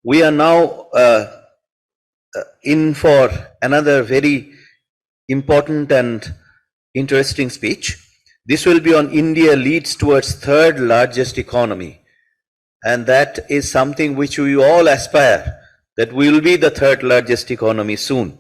We are now in for another very important and interesting speech. This will be on India leads towards third largest economy. And that is something which we all aspire, that we will be the third largest economy soon.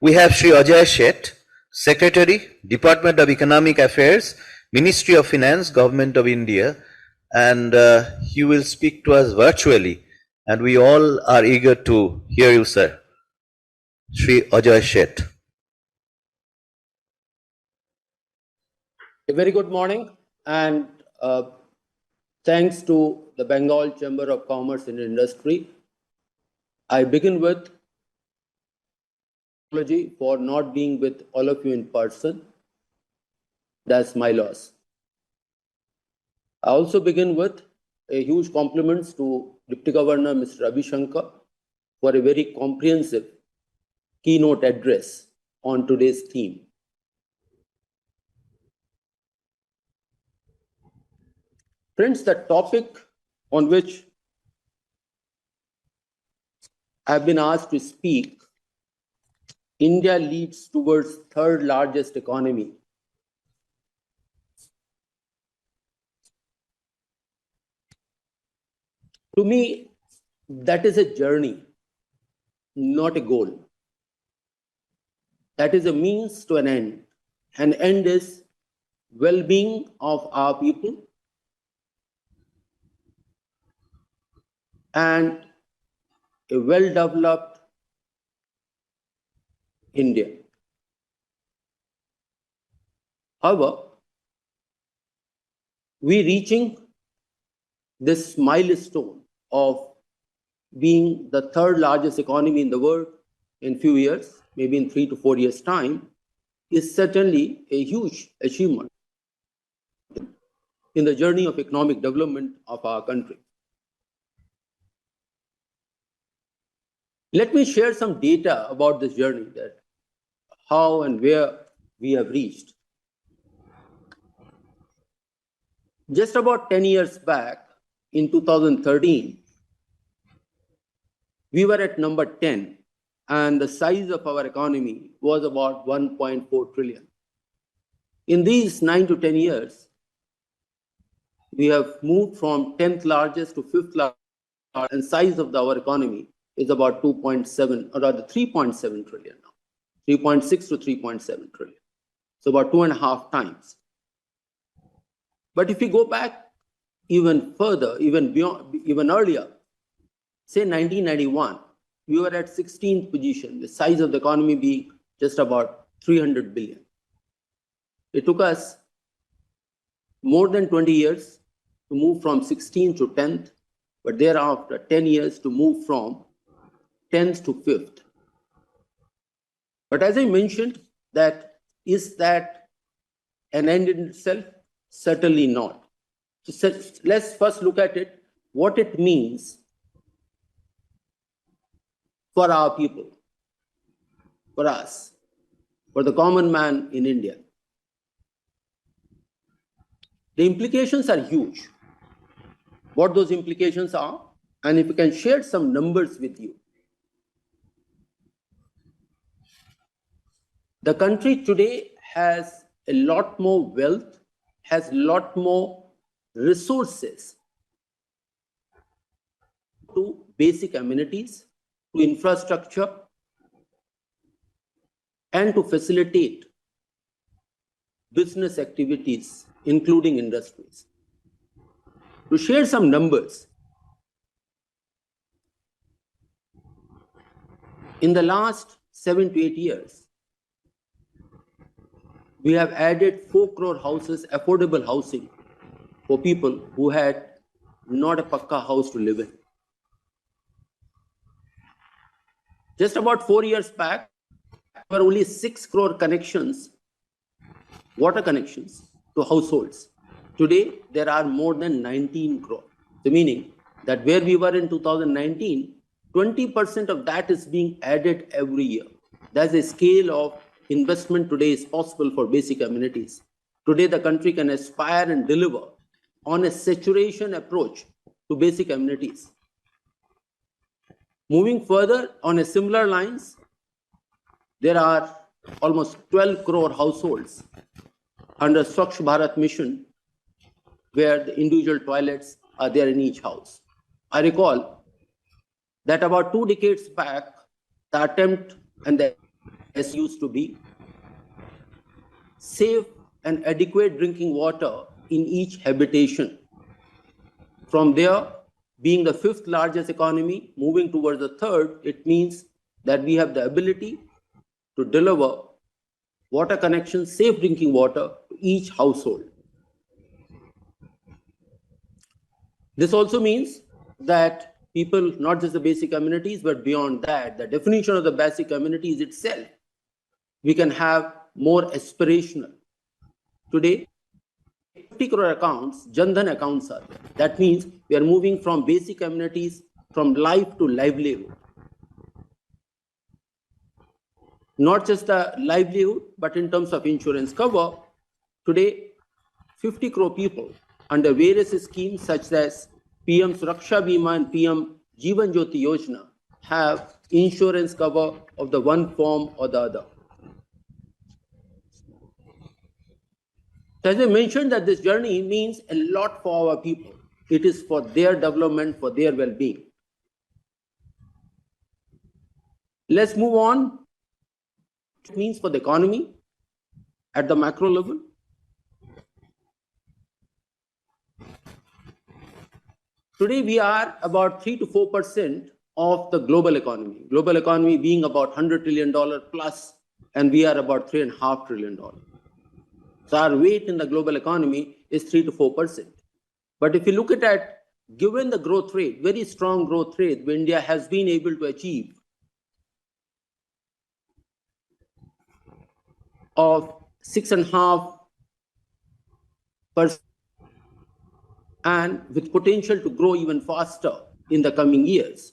We have Shri Ajay Seth, Secretary, Department of Economic Affairs, Ministry of Finance, Government of India, and he will speak to us virtually. And we all are eager to hear you, sir. Shri Ajay Seth. A very good morning, and thanks to the Bengal Chamber of Commerce and Industry. I begin with apology for not being with all of you in person. That's my loss. I also begin with a huge compliments to Deputy Governor Mr. Ravi Shankar for a very comprehensive keynote address on today's theme. Friends, the topic on which I've been asked to speak, India leads towards third largest economy. To me, that is a journey, not a goal. That is a means to an end. An end is well-being of our people and a well-developed India. However, we reaching this milestone of being the third largest economy in the world in few years, maybe in 3 to 4 years' time, is certainly a huge achievement in the journey of economic development of our country. Let me share some data about this journey, that how and where we have reached. Just about 10 years back, in 2013, we were at number 10, and the size of our economy was about 1.4 trillion. In these 9 to 10 years, we have moved from 10th largest to 5th largest, and size of our economy is about 2.7 or rather 3.7 trillion now, 3.6 to 3.7 trillion. So about 2.5 times. But if we go back even further, even earlier, say 1991, we were at 16th position, the size of the economy being just about 300 billion. It took us more than 20 years to move from 16th to 10th, but thereafter 10 years to move from 10th to 5th. But as I mentioned, is that an end in itself? Certainly not. So let's first look at it, what it means for our people, for us, for the common man in India. The implications are huge. What those implications are, and if we can share some numbers with you. The country today has a lot more wealth, has a lot more resources to basic amenities, to infrastructure, and to facilitate business activities, including industries. To share some numbers, in the last 7 to 8 years, we have added 4 crore houses, affordable housing for people who had not a pakka house to live in. Just about 4 years back, there were only 6 crore connections, water connections to households. Today, there are more than 19 crore. So meaning that where we were in 2019, 20% of that is being added every year. That's a scale of investment today is possible for basic amenities. Today, the country can aspire and deliver on a saturation approach to basic amenities. Moving further on a similar lines, there are almost 12 crore households under Swachh Bharat mission where the individual toilets are there in each house. I recall that about 2 decades back, the attempt and the S used to be safe and adequate drinking water in each habitation. From there, being the 5th largest economy, moving towards the 3rd, it means that we have the ability to deliver water connections, safe drinking water to each household. This also means that people, not just the basic amenities, but beyond that, the definition of the basic amenities itself, we can have more aspirational. Today, 50 crore accounts, Jan Dhan accounts are there. That means we are moving from basic amenities, from life to livelihood. Not just the livelihood, but in terms of insurance cover, today 50 crore people under various schemes such as PM Suraksha Bima and PM Jeevan Jyoti Yojana have insurance cover of the one form or the other. As I mentioned, that this journey means a lot for our people. It is for their development, for their well-being. Let's move on. It means for the economy at the macro level. Today, we are about 3 to 4% of the global economy. Global economy being about $100 trillion plus, and we are about $3.5 trillion. So our weight in the global economy is 3 to 4%. But if you look at that, given the growth rate, very strong growth rate, where India has been able to achieve of 6.5%, and with potential to grow even faster in the coming years,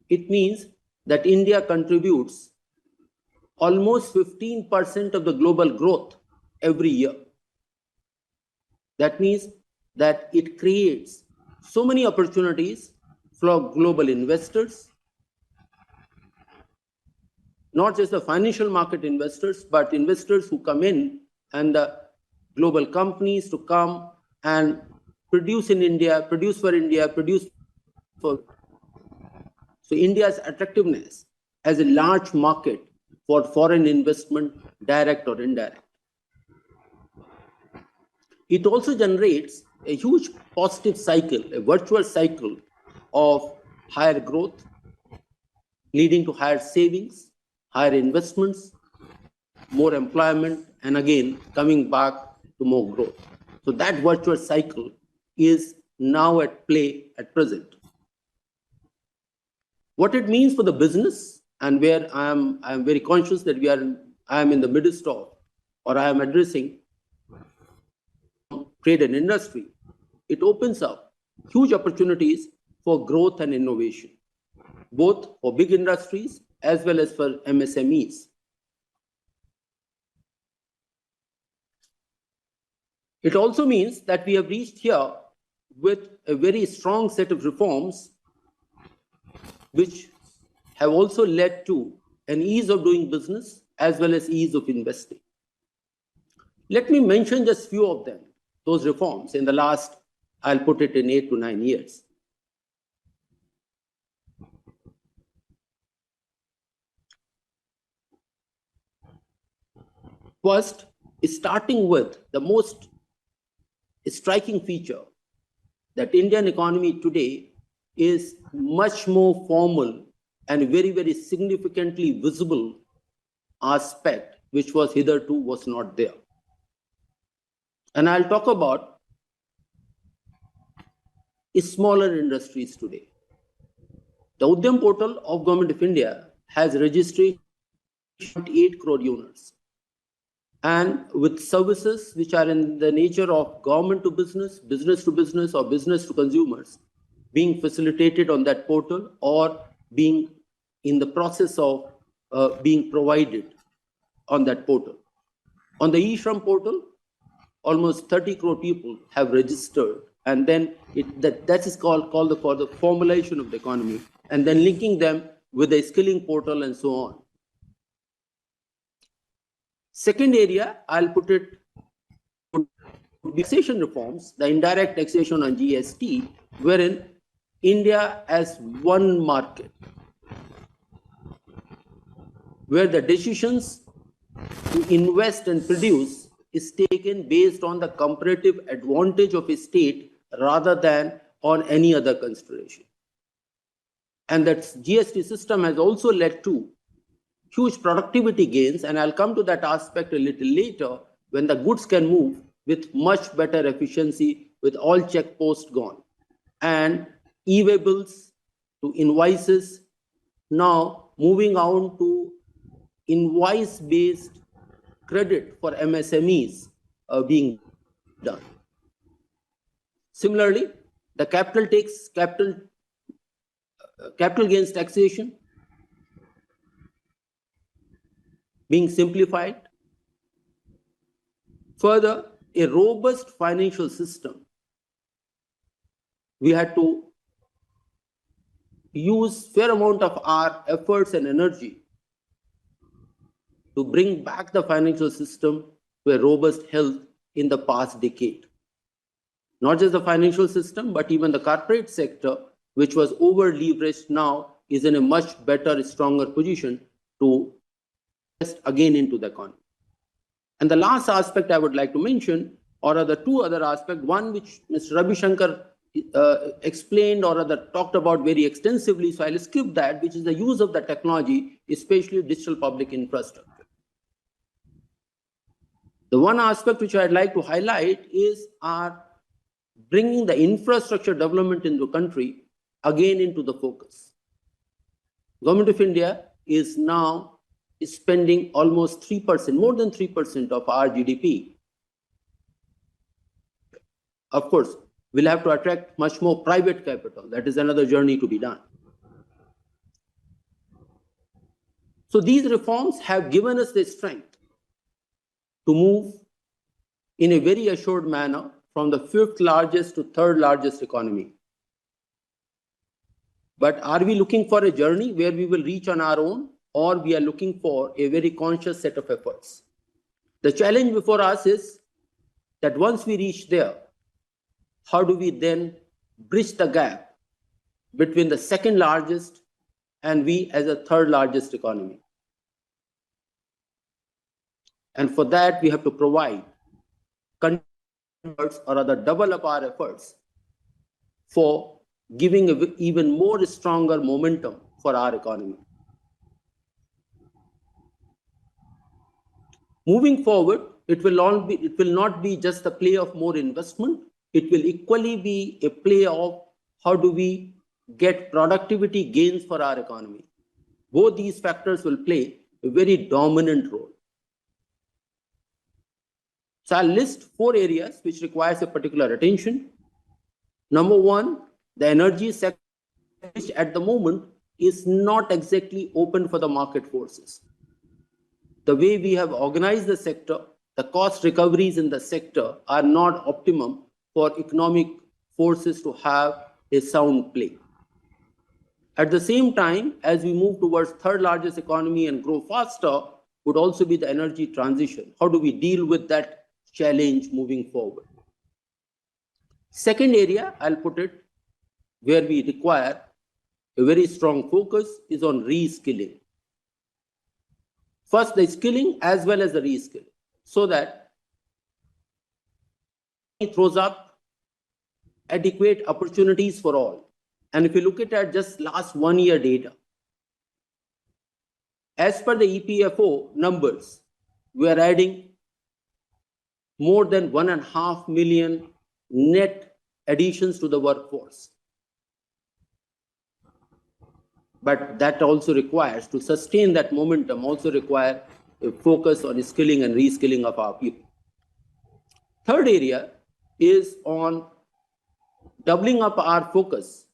it means that India contributes almost 15% of the global growth every year. That means that it creates so many opportunities for global investors, not just the financial market investors, but investors who come in and the global companies to come and produce in India, produce for India, produce for. So India's attractiveness as a large market for foreign investment, direct or indirect. It also generates a huge positive cycle, a virtuous cycle of higher growth, leading to higher savings, higher investments, more employment, and again, coming back to more growth. So that virtuous cycle is now at play at present. What it means for the business, and where I am very conscious that I am in the midst of, or I am addressing trade and industry, it opens up huge opportunities for growth and innovation, both for big industries as well as for MSMEs. It also means that we have reached here with a very strong set of reforms which have also led to an ease of doing business as well as ease of investing. Let me mention just few of them, those reforms in the last, I'll put it in 8 to 9 years. First, starting with the most striking feature, that Indian economy today is much more formal and very, very significantly visible aspect, which was hitherto was not there. And I'll talk about smaller industries today. The Udyam portal of Government of India has registered 8 crore units. And with services which are in the nature of government to business to business, or business to consumers, being facilitated on that portal or being in the process of being provided on that portal. On the eShram portal, almost 30 crore people have registered, and then that is called for the formalization of the economy. and then linking them with a skilling portal and so on. Second area, I'll put it, taxation reforms, the indirect taxation on GST, wherein India as one market, where the decisions to invest and produce is taken based on the comparative advantage of a state rather than on any other consideration. And that GST system has also led to huge productivity gains, and I'll come to that aspect a little later, when the goods can move with much better efficiency with all checkposts gone. And e-bills to invoices, now moving on to invoice-based credit for MSMEs being done. Similarly, the capital gains taxation being simplified. Further, a robust financial system. We had to use fair amount of our efforts and energy to bring back the financial system to a robust health in the past decade. Not just the financial system, but even the corporate sector, which was over-leveraged, now is in a much better, stronger position to invest again into the economy. And the last aspect I would like to mention, or are the two other aspects, one which Mr. Ravi Shankar explained or rather talked about very extensively, so I'll skip that, which is the use of the technology, especially digital public infrastructure. The one aspect which I'd like to highlight is our bringing the infrastructure development in the country again into the focus. Government of India is now spending almost 3%, more than 3% of our GDP. Of course, we'll have to attract much more private capital. That is another journey to be done. So these reforms have given us the strength to move in a very assured manner from the 5th largest to 3rd largest economy. But are we looking for a journey where we will reach on our own, or we are looking for a very conscious set of efforts? The challenge before us is that once we reach there, how do we then bridge the gap between the 2nd largest and we as a 3rd largest economy? And for that, we have to provide or rather double up our efforts for giving an even more stronger momentum for our economy. Moving forward, it will not be just a play of more investment. It will equally be a play of how do we get productivity gains for our economy. Both these factors will play a very dominant role. So I'll list 4 areas which requires a particular attention. Number 1, the energy sector, which at the moment is not exactly open for the market forces. The way we have organized the sector, the cost recoveries in the sector are not optimum for economic forces to have a sound play. At the same time, as we move towards 3rd largest economy and grow faster, would also be the energy transition. How do we deal with that challenge moving forward? Second area, I'll put it, where we require a very strong focus is on reskilling. First, the skilling as well as the reskilling, so that it throws up adequate opportunities for all. And if you look at just last 1 year data, as per the EPFO numbers, we are adding more than 1.5 million net additions to the workforce. But that also requires, to sustain that momentum, also require a focus on skilling and reskilling of our people. Third area is on doubling up our focus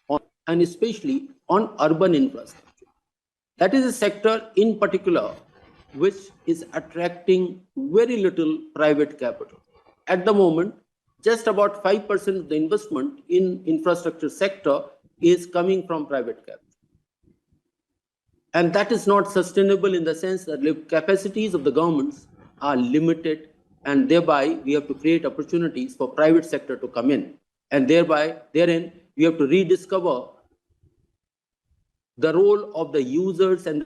on, and especially on urban infrastructure. That is a sector in particular which is attracting very little private capital. At the moment, just about 5% of the investment in infrastructure sector is coming from private capital. And that is not sustainable in the sense that the capacities of the governments are limited, and thereby we have to create opportunities for private sector to come in. And thereby, therein, we have to rediscover the role of the users and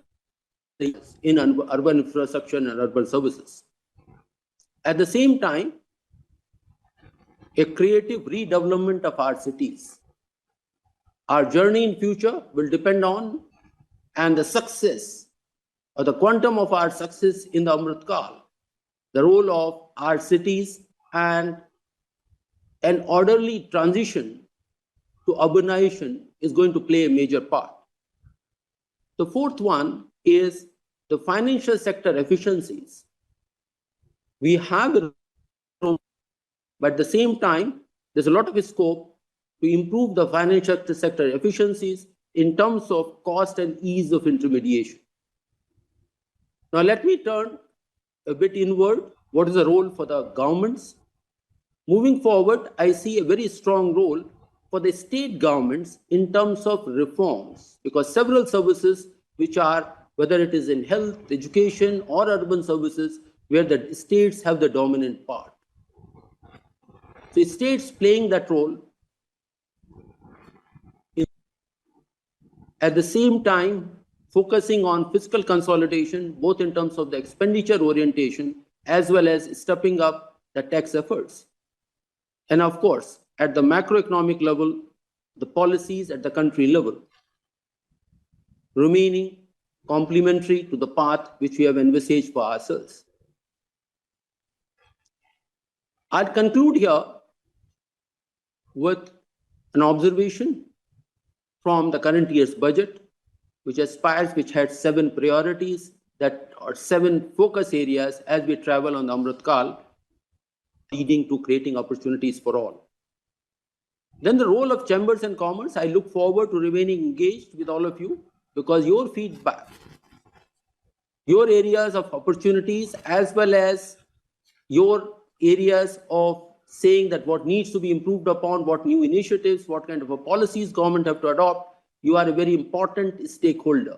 in urban infrastructure and urban services. At the same time, a creative redevelopment of our cities. Our journey in future will depend on and the success or the quantum of our success in the Amrit Kal, the role of our cities and an orderly transition to urbanization is going to play a major part. The fourth one is the financial sector efficiencies. We have a role, but at the same time, there's a lot of scope to improve the financial sector efficiencies in terms of cost and ease of intermediation. Now let me turn a bit inward. What is the role for the governments? Moving forward, I see a very strong role for the state governments in terms of reforms, because several services which are, whether it is in health, education, or urban services, where the states have the dominant part. So states playing that role. At the same time, focusing on fiscal consolidation, both in terms of the expenditure orientation, as well as stepping up the tax efforts. And of course, at the macroeconomic level, the policies at the country level, remaining complementary to the path which we have envisaged for ourselves. I'll conclude here with an observation from the current year's budget, which had 7 priorities that are 7 focus areas as we travel on the Amrit Kal, leading to creating opportunities for all. Then the role of chambers and commerce, I look forward to remaining engaged with all of you, because your feedback, your areas of opportunities, as well as your areas of saying that what needs to be improved upon, what new initiatives, what kind of a policies government have to adopt, you are a very important stakeholder.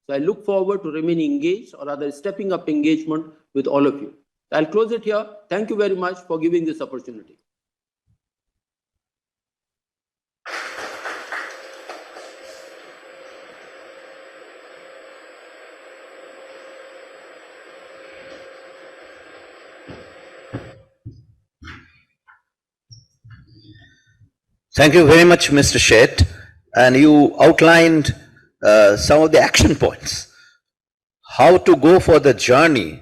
So I look forward to remaining engaged, or rather stepping up engagement with all of you. I'll close it here. Thank you very much for giving this opportunity. Thank you very much, Mr. Seth. And you outlined some of the action points, how to go for the journey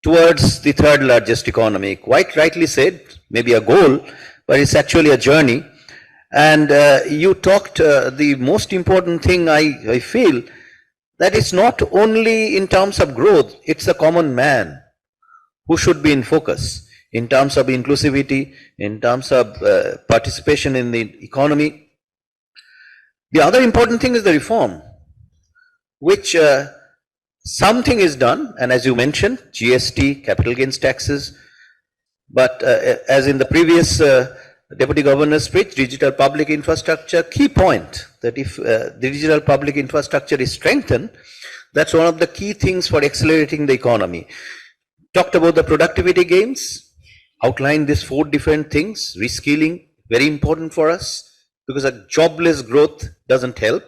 towards the third largest economy. Quite rightly said, maybe a goal, but it's actually a journey. And you talked the most important thing I feel, that it's not only in terms of growth, it's the common man who should be in focus in terms of inclusivity, in terms of participation in the economy. The other important thing is the reform, which something is done, and as you mentioned, GST, capital gains taxes, but as in the previous Deputy Governor's speech, digital public infrastructure, key point that if the digital public infrastructure is strengthened, that's one of the key things for accelerating the economy. Talked about the productivity gains, outlined these 4 different things. Reskilling, very important for us, because a jobless growth doesn't help.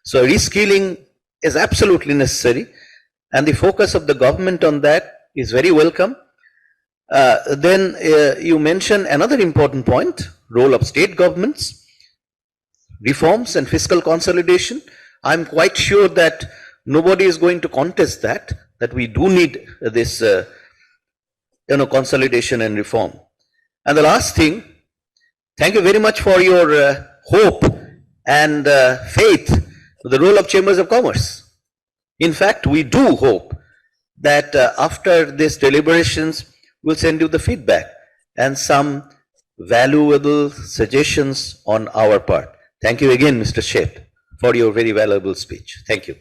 So reskilling is absolutely necessary, and the focus of the government on that is very welcome. Then you mentioned another important point, role of state governments, reforms and fiscal consolidation. I'm quite sure that nobody is going to contest that we do need this consolidation and reform. And the last thing, thank you very much for your hope and faith in the role of chambers of commerce. In fact, we do hope that after these deliberations, we'll send you the feedback and some valuable suggestions on our part. Thank you again, Mr. Seth, for your very valuable speech. Thank you.